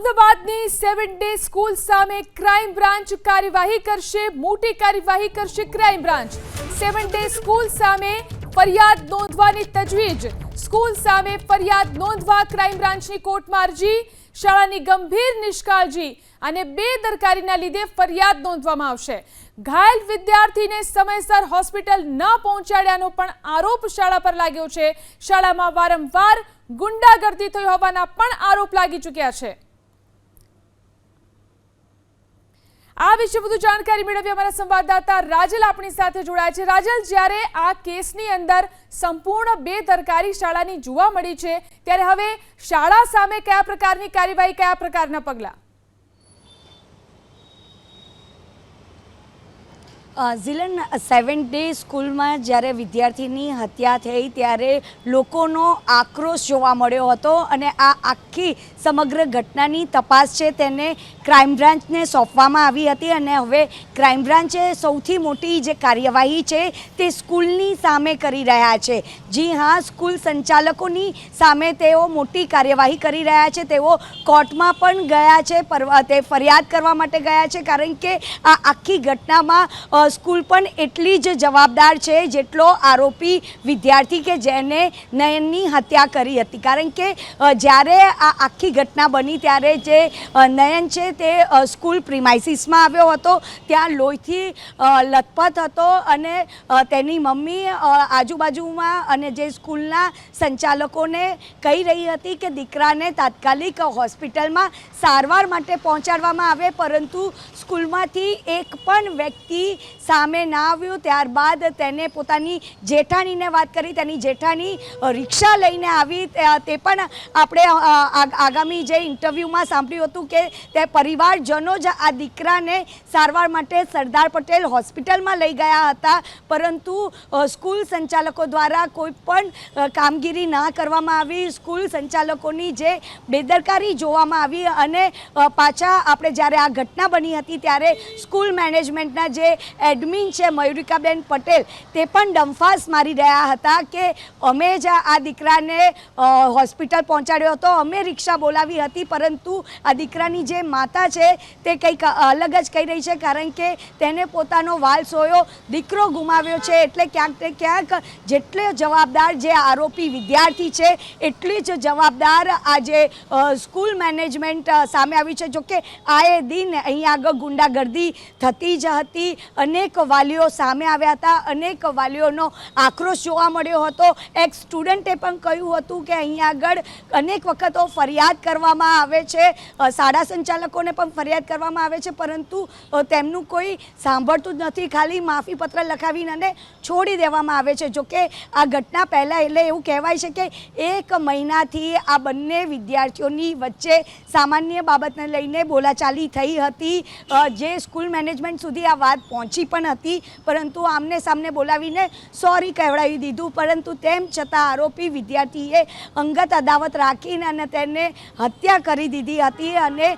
અમદાવાદની 7 day school સામે crime branch કાર્યવાહી કરશે. મોટી કાર્યવાહી કરશે ક્રાઇમ બ્રાન્ચ. 7 ડે સ્કૂલ સામે ફરિયાદ નોંધવાની તજવીજ. સ્કૂલ સામે ફરિયાદ નોંધવા ક્રાઇમ બ્રાન્ચની કોર્ટમાં અરજી. શાળાની ગંભીર નિષ્કાળજી અને બેદરકારીના લીધે ફરિયાદ નોંધવામાં આવશે. ઘાયલ વિદ્યાર્થીને સમયસર હોસ્પિટલ ન પહોંચાડ્યાનો પણ આરોપ શાળા પર લાગ્યો છે. શાળામાં વારંવાર ગુંડાગર્દી થઈ હોવાના પણ આરોપ લાગી ચૂક્યા છે. આ વિશે વધુ જાણકારી મેળવી અમારા સંવાદદાતા રાજલ આપણી સાથે જોડાયા છે. રાજલ, જ્યારે આ કેસની અંદર સંપૂર્ણ બેદરકારી શાળાની જોવા મળી છે, ત્યારે હવે શાળા સામે કયા પ્રકારની કાર્યવાહી, કયા પ્રકારના પગલાં? ઝીલન, 7 ડે સ્કૂલમાં જ્યારે વિદ્યાર્થીની હત્યા થઈ ત્યારે લોકોનો આક્રોશ જોવા મળ્યો હતો અને આ આખી સમગ્ર ઘટનાની તપાસ છે તેને ક્રાઇમ બ્રાન્ચને સોંપવામાં આવી હતી અને હવે ક્રાઇમ બ્રાન્ચે સૌથી મોટી જે કાર્યવાહી છે તે સ્કૂલની સામે કરી રહ્યા છે. જી હા, સ્કૂલ સંચાલકોની સામે તેઓ મોટી કાર્યવાહી કરી રહ્યા છે. તેઓ કોર્ટમાં પણ ગયા છે, તે ફરિયાદ કરવા માટે ગયા છે, કારણ કે આ આખી ઘટનામાં સ્કૂલ પણ એટલી જ જવાબદાર છે જેટલો આરોપી વિદ્યાર્થી કે જેને નયનની હત્યા કરી હતી. કારણ કે જ્યારે આ આખી ઘટના બની ત્યારે જે નયન છે તે સ્કૂલ પ્રિમાઇસીસમાં આવ્યો હતો, ત્યાં લોહીથી લથપથ હતો અને તેની મમ્મી આજુબાજુમાં અને જે સ્કૂલના સંચાલકોને કહી રહી હતી કે દીકરાને તાત્કાલિક હોસ્પિટલમાં સારવાર માટે પહોંચાડવામાં આવે, પરંતુ સ્કૂલમાંથી એક પણ વ્યક્તિ સામે ના આવ્યું. ત્યારબાદ તેને પોતાની જેઠાણીને વાત કરી, તેની જેઠાણી રિક્ષા લઈને આવી. તે પણ આપણે આગામી જે ઇન્ટરવ્યૂમાં સાંભળ્યું હતું કે તે પરિવારજનો જ આ દીકરાને સારવાર માટે સરદાર પટેલ હોસ્પિટલમાં લઈ ગયા હતા, પરંતુ સ્કૂલ સંચાલકો દ્વારા કોઈ પણ કામગીરી ના કરવામાં આવી. સ્કૂલ સંચાલકોની જે બેદરકારી જોવામાં આવી અને પાછા આપણે જ્યારે આ ઘટના બની હતી ત્યારે સ્કૂલ મેનેજમેન્ટના જે એડમિન છે મયુરિકાબેન પટેલ, તે પણ ડંફાસ મારી રહ્યા હતા કે અમે જ આ દીકરાને હોસ્પિટલ પહોંચાડ્યો હતો, અમે રિક્ષા બોલાવી હતી, પરંતુ આ દીકરાની જે માતા છે તે કંઈક અલગ જ કહી રહી છે, કારણ કે તેને પોતાનો વાલ સોયો દીકરો ગુમાવ્યો છે. એટલે ક્યાંક ને ક્યાંક જેટલે જવાબદાર જે આરોપી વિદ્યાર્થી છે એટલી જ જવાબદાર આ જે સ્કૂલ મેનેજમેન્ટ સામે આવી છે. જોકે આએ દિન અહીં આગળ ગુંડાગર્દી થતી જ હતી. અનેક વાલીઓ સામે આવ્યા હતા, અનેક વાલીઓનો આક્રોશ જોવા મળ્યો હતો. એક સ્ટુડન્ટે પણ કહ્યું હતું કે અહીં આગળ અનેક વખતો ફરિયાદ કરવામાં આવે છે, શાળા સંચાલકોને પણ ફરિયાદ કરવામાં આવે છે, પરંતુ તેમનું કોઈ સાંભળતું જ નથી. ખાલી માફીપત્ર લખાવીને અને છોડી દેવામાં આવે છે. જોકે આ ઘટના પહેલાં એટલે એવું કહેવાય છે કે 1 મહિનાથી આ બંને વિદ્યાર્થીઓની વચ્ચે સામાન્ય બાબતને લઈને બોલાચાલી થઈ હતી. જે સ્કૂલ મેનેજમેન્ટ સુધી આ વાત પહોંચી પણ હતી, પરંતુ આમને સામને બોલાવીને સોરી કહેવડાવી દીધું, પરંતુ તેમ છતાં આરોપી વિદ્યાર્થીએ અંગત અદાવત રાખીને અને તેને હત્યા કરી દીધી હતી. અને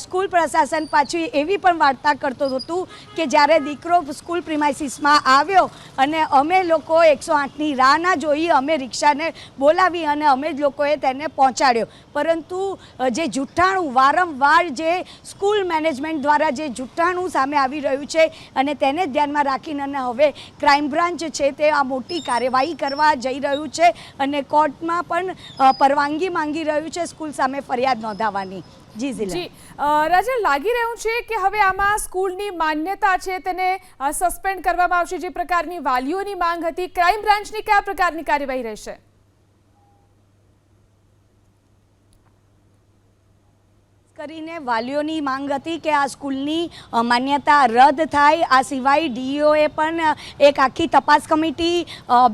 સ્કૂલ પ્રશાસન પાછી એવી પણ વાર્તા કરતો હતું કે જ્યારે દીકરો સ્કૂલ પ્રિમાઇસીસમાં આવ્યો અને અમે લોકો 108ની રાહ ના જોઈ, અમે રિક્ષાને બોલાવી અને અમે જ લોકોએ તેને પહોંચાડ્યો, પરંતુ જે જૂઠાણું વારંવાર જે સ્કૂલ મેનેજમેન્ટ દ્વારા જે જૂઠાણું સામે આવી રહ્યું છે અને તેને ધ્યાનમાં રાખીને અને હવે ક્રાઇમ બ્રાન્ચ છે તે આ મોટી કાર્યવાહી કરવા જઈ રહ્યું છે અને કોર્ટમાં પણ પરવાનગી માંગી રહ્યું છે સ્કૂલ સામે ફરિયાદ નોંધાવવાની. જી જી રાજલ, લાગી રહ્યું છે કે હવે આમાં સ્કૂલની માન્યતા છે તેને સસ્પેન્ડ કરવામાં આવશે. જે પ્રકારની વાલીઓની માંગ હતી, ક્રાઇમ બ્રાન્ચની કયા પ્રકારની કાર્યવાહી રહેશે? કરીને વાલીઓની માંગ હતી કે આ સ્કૂલની માન્યતા રદ થાય. આ સિવાય ડીઈઓએ પણ એક આખી તપાસ કમિટી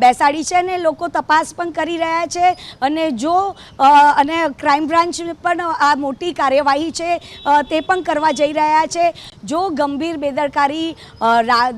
બેસાડી છે અને લોકો તપાસ પણ કરી રહ્યા છે. અને જો અને ક્રાઇમ બ્રાન્ચ પણ આ મોટી કાર્યવાહી છે તે પણ કરવા જઈ રહ્યા છે. જો ગંભીર બેદરકારી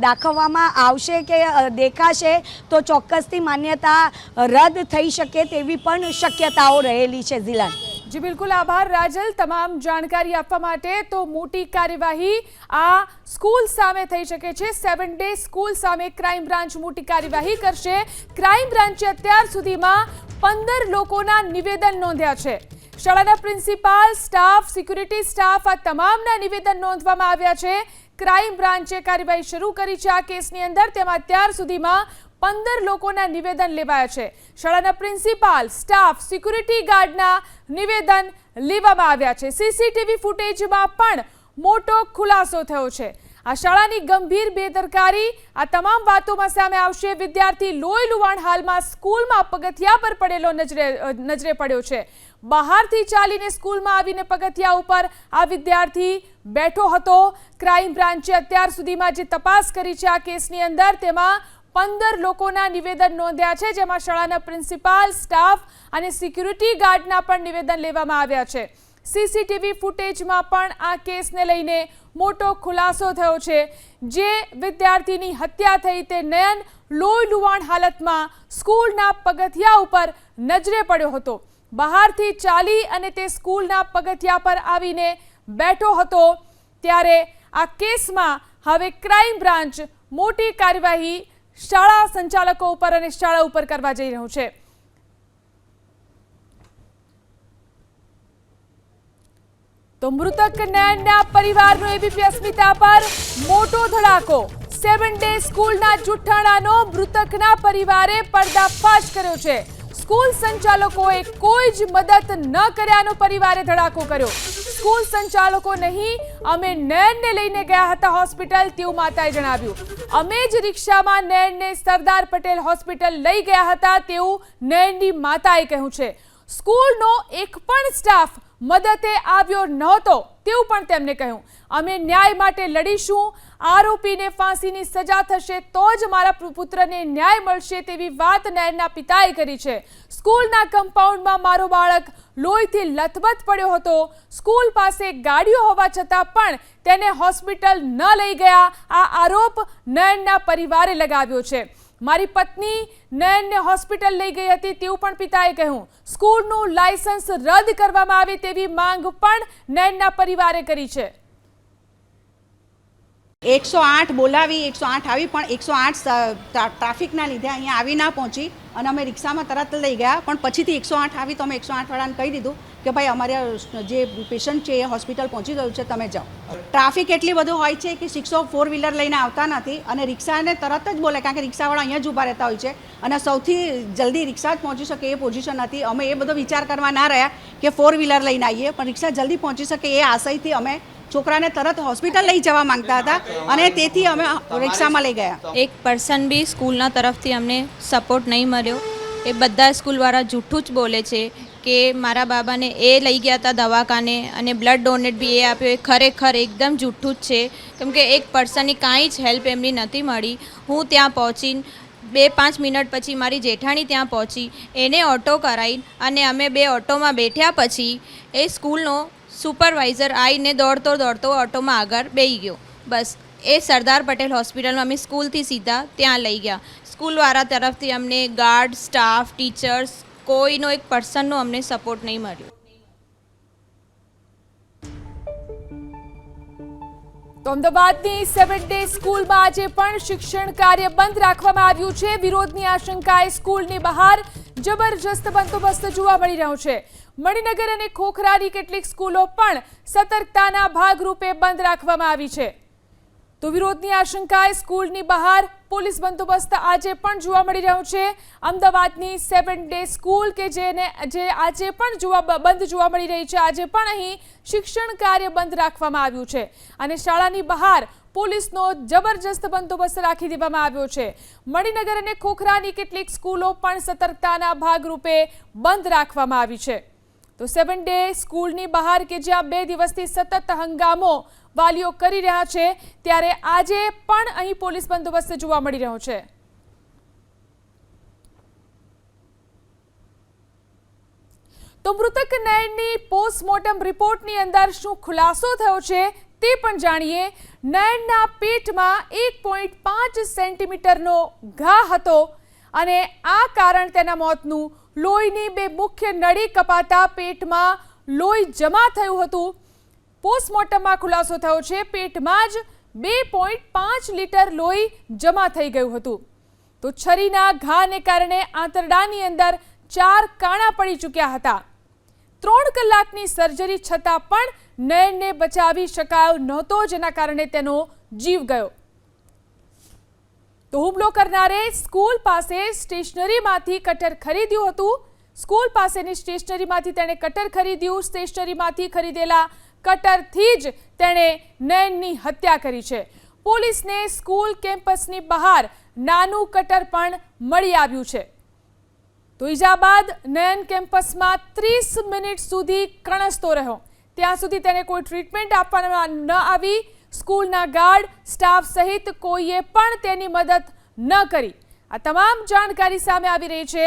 દાખવવામાં આવશે કે દેખાશે તો ચોક્કસથી માન્યતા રદ થઈ શકે તેવી પણ શક્યતાઓ રહેલી છે. ઝીલન, જી બિલકુલ, આભાર રાજલ તમામ જાણકારી આપવા માટે. તો મોટી કાર્યવાહી આ સ્કૂલ સામે થઈ શકે છે. 7 ડે સ્કૂલ સામે ક્રાઇમ બ્રાન્ચ મોટી કાર્યવાહી કરશે. ક્રાઇમ બ્રાન્ચે અત્યાર સુધીમાં 15 લોકોના નિવેદન નોંધ્યા છે. શાળાના પ્રિન્સિપાલ, સ્ટાફ, સિક્યુરિટી સ્ટાફ આ તમામના નિવેદન નોંધવામાં આવ્યા છે. ક્રાઇમ બ્રાન્ચે કાર્યવાહી શરૂ કરી છે આ કેસની અંદર. તેમાં અત્યાર સુધીમાં 15 લોકોના નિવેદન લેવાયા છે. શાળાના પ્રિન્સિપાલ, સ્ટાફ, સિક્યુરિટી ગાર્ડના નિવેદન લેવામાં આવ્યા છે. સીસીટીવી ફૂટેજમાં પણ મોટો ખુલાસો થયો છે. આ શાળાની ગંભીર બેદરકારી, આ તમામ વાતોમાં સામે આવશે. વિદ્યાર્થી લોહી લુહાણ હાલમાં સ્કૂલમાં પગથિયા પર પડેલો નજરે પડ્યો છે. બહારથી ચાલીને સ્કૂલમાં આવીને પગથિયા ઉપર આ વિદ્યાર્થી બેઠો હતો. ક્રાઇમ બ્રાન્ચે અત્યાર સુધીમાં જે તપાસ કરી છે આ કેસની અંદર, તેમાં 15 લોકોના નિવેદન નોંધ્યા છે, જેમાં શાળાના પ્રિન્સિપાલ, સ્ટાફ અને સિક્યુરિટી ગાર્ડના પણ નિવેદન લેવામાં આવ્યા છે. સીસીટીવી ફૂટેજમાં પણ આ કેસને લઈને મોટો ખુલાસો થયો છે. જે વિદ્યાર્થીની હત્યા થઈ તે નયન લોહી લુહાણ હાલતમાં સ્કૂલના પગથિયા ઉપર નજરે પડ્યો હતો. બહારથી ચાલી અને તે સ્કૂલના પગથિયા પર આવીને બેઠો હતો. ત્યારે આ કેસમાં હવે ક્રાઇમ બ્રાન્ચ મોટી કાર્યવાહી શાળા સંચાલકો ઉપર અને શાળા ઉપર કરવા જઈ રહ્યું છે. તો મૃતક નયનના પરિવારનો એબીપી અસ્મિતા પર મોટો ધડાકો. 7 ડે સ્કૂલના જુઠ્ઠાણાનો મૃતકના પરિવારે પર્દાફાશ કર્યો છે. સ્કૂલ સંચાલકોએ કોઈ જ મદદ ન કર્યાનો પરિવારે ધડાકો કર્યો. સ્કૂલ સંચાલકો નહીં, અમે નયનને લઈને ગયા હતા હોસ્પિટલ, તેવું માતાએ જણાવ્યું. અમે જ રિક્ષામાં નયનને સરદાર પટેલ હોસ્પિટલ લઈ ગયા હતા, તેવું નયનની માતાએ કહ્યું છે. સ્કૂલનો એક પણ સ્ટાફ મદદે આવ્યો નહોતો તેવું પણ તેમને કહ્યું. અમે ન્યાય માટે લડીશું. આરોપીને ફાંસીની સજા થશે તો જ મારા પુત્રને ન્યાય મળશે તેવી વાત નયનના પિતાએ કરી છે. સ્કૂલના કમ્પાઉન્ડમાં મારો બાળક લોહીથી લથબથ પડ્યો હતો. સ્કૂલ પાસે ગાડીઓ હોવા છતાં પણ તેને હોસ્પિટલ ન લઈ ગયા, આ આરોપ નયનના પરિવારે લગાવ્યો છે. મારી પત્ની નયનને હોસ્પિટલ લઈ ગઈ હતી તેવું પણ પિતાએ કહ્યું. સ્કૂલનું લાયસન્સ રદ કરવામાં આવે તેવી માંગ પણ નયનના પરિવારે કરી છે. 108 બોલાવી, 108 આવી, પણ 108 ટ્રાફિકના લીધે અહીંયા આવી ના પહોંચી અને અમે રિક્ષામાં તરત લઈ ગયા. પણ પછીથી 108 આવી તો અમે 108 વાળાને કહી દીધું કે ભાઈ અમારે જે પેશન્ટ છે એ હોસ્પિટલ પહોંચી ગયું છે, તમે જાઓ. ટ્રાફિક એટલી બધું હોય છે કે 4 વ્હીલર લઈને આવતા નથી અને રિક્ષાને તરત જ બોલે, કારણ કે રિક્ષાવાળા અહીંયા જ ઊભા રહેતા હોય છે અને સૌથી જલ્દી રિક્ષા જ પહોંચી શકે એ પોઝિશન હતી. અમે એ બધો વિચાર કરવા ના રહ્યા કે 4 વ્હીલર લઈને આવીએ, પણ રિક્ષા જલ્દી પહોંચી શકે એ આશયથી અમે છોકરાને તરત હોસ્પિટલ લઈ જવા માંગતા હતા અને તેથી અમે રિક્ષામાં લઈ ગયા. એક પર્સન બી સ્કૂલના તરફથી અમને સપોર્ટ નહીં મળ્યો. એ બધા સ્કૂલવાળા જૂઠું જ બોલે છે કે મારા બાબાને એ લઈ ગયા હતા દવાખાને અને બ્લડ ડોનેટ બી એ આપ્યો. એ ખરેખર એકદમ જૂઠું જ છે, કેમ કે એક પર્સનની કાંઈ જ હેલ્પ એમની નથી મળી. હું ત્યાં પહોંચીને 2-5 મિનિટ પછી મારી જેઠાણી ત્યાં પહોંચી, એને ઓટો કરાવી અને અમે 2 ઓટોમાં બેઠ્યા પછી એ સ્કૂલનો સુપરવાઇઝર આવીને દોડતો ઓટોમાં આગળ બેસી ગયો. બસ એ સરદાર પટેલ હોસ્પિટલમાં અમે સ્કૂલથી સીધા ત્યાં લઈ ગયા. સ્કૂલવાળા તરફથી અમને ગાર્ડ, સ્ટાફ, ટીચર્સ કોઈનો એક પર્સનનો અમને સપોર્ટ નહીં મળ્યો. તો અમદાવાદની 7 ડે સ્કૂલમાં આજે પણ શિક્ષણ કાર્ય બંધ રાખવામાં આવ્યું છે. વિરોધની આશંકાએ સ્કૂલની બહાર જબરજસ્ત બંદોબસ્ત જોવા મળી રહ્યો છે. મણિનગર અને ખોખરાની કેટલીક સ્કૂલો પણ સતર્કતાના ભાગરૂપે બંધ રાખવામાં આવી છે. તો વિરોધની આશંકાએ સ્કૂલની બહાર પોલીસ બંદોબસ્ત આજે પણ જોવા મળી રહ્યો છે. અમદાવાદની 7 ડે સ્કૂલ કે જે આજે પણ બંધ જોવા મળી રહી છે. આજે પણ અહીં શિક્ષણ કાર્ય બંધ રાખવામાં આવ્યું છે અને શાળાની બહાર પોલીસનો જબરજસ્ત બંદોબસ્ત રાખી દેવામાં આવ્યો છે. મણિનગર અને ખોખરાની કેટલીક સ્કૂલો પણ સતર્કતાના ભાગરૂપે બંધ રાખવામાં આવી છે. તો 7 ડે સ્કૂલની બહાર કે જ્યાં 2 દિવસથી સતત હંગામો વાલીઓ કરી રહ્યા છે, ત્યારે આજે પણ અહીં પોલીસ બંદોબસ્ત જોવા મળી રહ્યો છે. તો મૃતક નયનની પોસ્ટમોર્ટમ રિપોર્ટની અંદર શું ખુલાસો થયો છે તે પણ જાણીએ. નયનના પેટમાં 1.5 સેન્ટીમીટરનો ઘા હતો અને આ કારણ તેના મોતનું. લોહીની 2 મુખ્ય નળી કપાતા પેટમાં લોહી જમા થયું હતું. પોસ્ટમોર્ટમમાં ખુલાસો થયો છે પેટમાં જ 2.5 લીટર લોહી જમા થઈ ગયું હતું. તો છરીના ઘાને કારણે આંતરડાની અંદર 4 કાણા પડી ચૂક્યા હતા. 3 કલાકની સર્જરી છતાં પણ નયનને બચાવી શકાયો નહોતો, જેના કારણે તેનો જીવ ગયો. તો હુમલો કરનારે સ્કૂલ પાસે સ્ટેશનરીમાંથી કટર ખરીદ્યું હતું. સ્કૂલ પાસેની સ્ટેશનરીમાંથી તેણે કટર ખરીદ્યું. સ્ટેશનરીમાંથી ખરીદેલા કટરથી જ તેણે નયનની હત્યા કરી છે. પોલીસને સ્કૂલ કેમ્પસની બહાર નાનું કટર પણ મળી આવ્યું છે. તો ઈજા બાદ નયન કેમ્પસમાં 30 મિનિટ સુધી કણસતો રહ્યો. ત્યાં સુધી તેને કોઈ ટ્રીટમેન્ટ આપવામાં ન આવી. સ્કૂલના ગાર્ડ, સ્ટાફ સહિત કોઈએ પણ તેની મદદ ન કરી. આ તમામ જાણકારી સામે આવી રહી છે.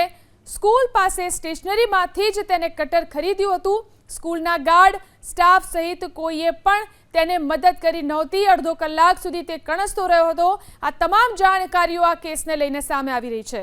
સ્કૂલ પાસે સ્ટેશનરીમાંથી જ તેને કટર ખરીદ્યું હતું. સ્કૂલના ગાર્ડ, સ્ટાફ સહિત કોઈએ પણ તેને મદદ કરી નહોતી. અડધો કલાક સુધી તે કણસતો રહ્યો હતો. આ તમામ જાણકારીઓ આ કેસને લઈને સામે આવી રહી છે.